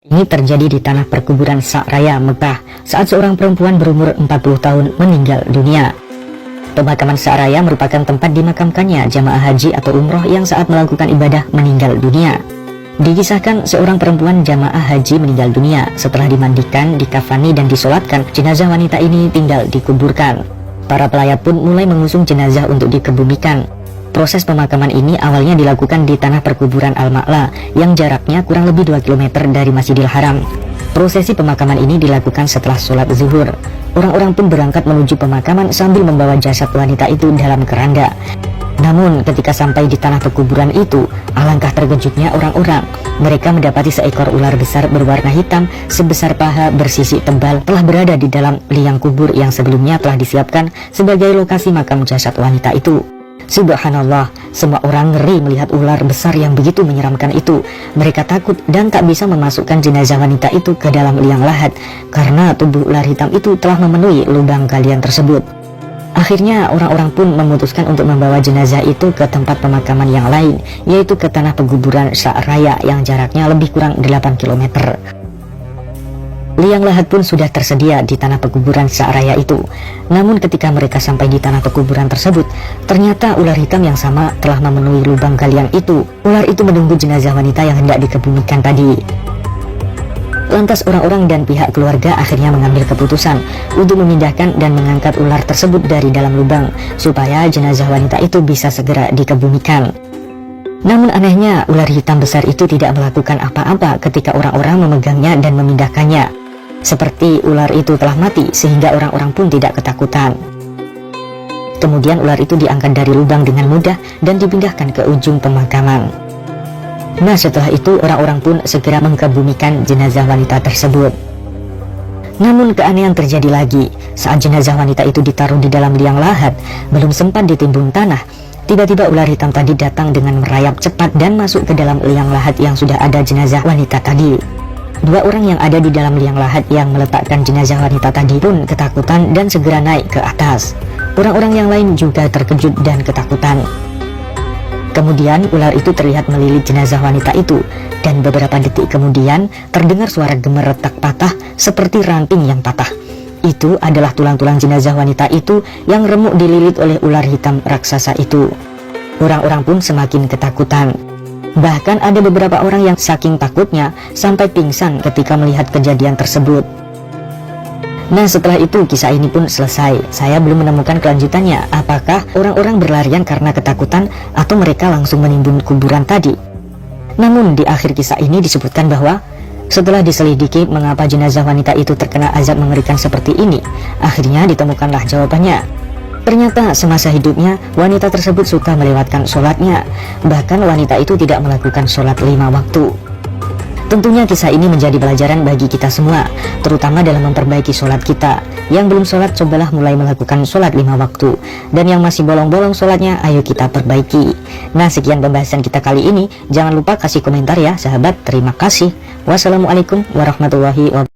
Ini terjadi di tanah perkuburan Sa'raya, Mekah, saat seorang perempuan berumur 40 tahun meninggal dunia. Pemakaman Sa'raya merupakan tempat dimakamkannya jamaah haji atau umroh yang saat melakukan ibadah meninggal dunia. Dikisahkan seorang perempuan jamaah haji meninggal dunia. Setelah dimandikan, dikafani dan disolatkan, jenazah wanita ini tinggal dikuburkan. Para pelayat pun mulai mengusung jenazah untuk dikebumikan. Proses pemakaman ini awalnya dilakukan di tanah perkuburan Al-Ma'la yang jaraknya kurang lebih 2 km dari Masjidil Haram. Prosesi pemakaman ini dilakukan setelah sholat zuhur. Orang-orang pun berangkat menuju pemakaman sambil membawa jasad wanita itu dalam keranda. Namun ketika sampai di tanah perkuburan itu, alangkah terkejutnya orang-orang. Mereka mendapati seekor ular besar berwarna hitam sebesar paha bersisik tebal telah berada di dalam liang kubur yang sebelumnya telah disiapkan sebagai lokasi makam jasad wanita itu. Subhanallah, semua orang ngeri melihat ular besar yang begitu menyeramkan itu. Mereka takut dan tak bisa memasukkan jenazah wanita itu ke dalam liang lahat karena tubuh ular hitam itu telah memenuhi lubang galian tersebut. Akhirnya orang-orang pun memutuskan untuk membawa jenazah itu ke tempat pemakaman yang lain, yaitu ke tanah perkuburan Sa'raya yang jaraknya lebih kurang 8 km. Liang lahat pun sudah tersedia di tanah perkuburan Sa'raya itu. Namun ketika mereka sampai di tanah perkuburan tersebut, ternyata ular hitam yang sama telah memenuhi lubang galian itu. Ular itu menunggu jenazah wanita yang hendak dikebumikan tadi. Lantas orang-orang dan pihak keluarga akhirnya mengambil keputusan untuk memindahkan dan mengangkat ular tersebut dari dalam lubang supaya jenazah wanita itu bisa segera dikebumikan. Namun anehnya, ular hitam besar itu tidak melakukan apa-apa ketika orang-orang memegangnya dan memindahkannya. Seperti ular itu telah mati sehingga orang-orang pun tidak ketakutan. Kemudian ular itu diangkat dari lubang dengan mudah dan dipindahkan ke ujung pemakaman. Nah, setelah itu orang-orang pun segera mengkebumikan jenazah wanita tersebut. Namun keanehan terjadi lagi. Saat jenazah wanita itu ditaruh di dalam liang lahat, belum sempat ditimbun tanah, tiba-tiba ular hitam tadi datang dengan merayap cepat dan masuk ke dalam liang lahat yang sudah ada jenazah wanita tadi. Dua orang yang ada di dalam liang lahat yang meletakkan jenazah wanita tadi pun ketakutan dan segera naik ke atas. Orang-orang yang lain juga terkejut dan ketakutan. Kemudian ular itu terlihat melilit jenazah wanita itu, dan beberapa detik kemudian terdengar suara gemer retak patah seperti ranting yang patah. Itu adalah tulang-tulang jenazah wanita itu yang remuk dililit oleh ular hitam raksasa itu. Orang-orang pun semakin ketakutan. Bahkan ada beberapa orang yang saking takutnya sampai pingsan ketika melihat kejadian tersebut. Nah, setelah itu kisah ini pun selesai. Saya belum menemukan kelanjutannya. Apakah orang-orang berlarian karena ketakutan atau mereka langsung menimbun kuburan tadi? Namun di akhir kisah ini disebutkan bahwa setelah diselidiki mengapa jenazah wanita itu terkena azab mengerikan seperti ini, akhirnya ditemukanlah jawabannya. Ternyata semasa hidupnya wanita tersebut suka melewatkan sholatnya. Bahkan wanita itu tidak melakukan sholat 5 waktu. Tentunya kisah ini menjadi pelajaran bagi kita semua, terutama dalam memperbaiki sholat kita. Yang belum sholat, cobalah mulai melakukan sholat 5 waktu. Dan yang masih bolong-bolong sholatnya, ayo kita perbaiki. Nah, sekian pembahasan kita kali ini. Jangan lupa kasih komentar ya sahabat. Terima kasih. Wassalamualaikum warahmatullahi wabarakatuh.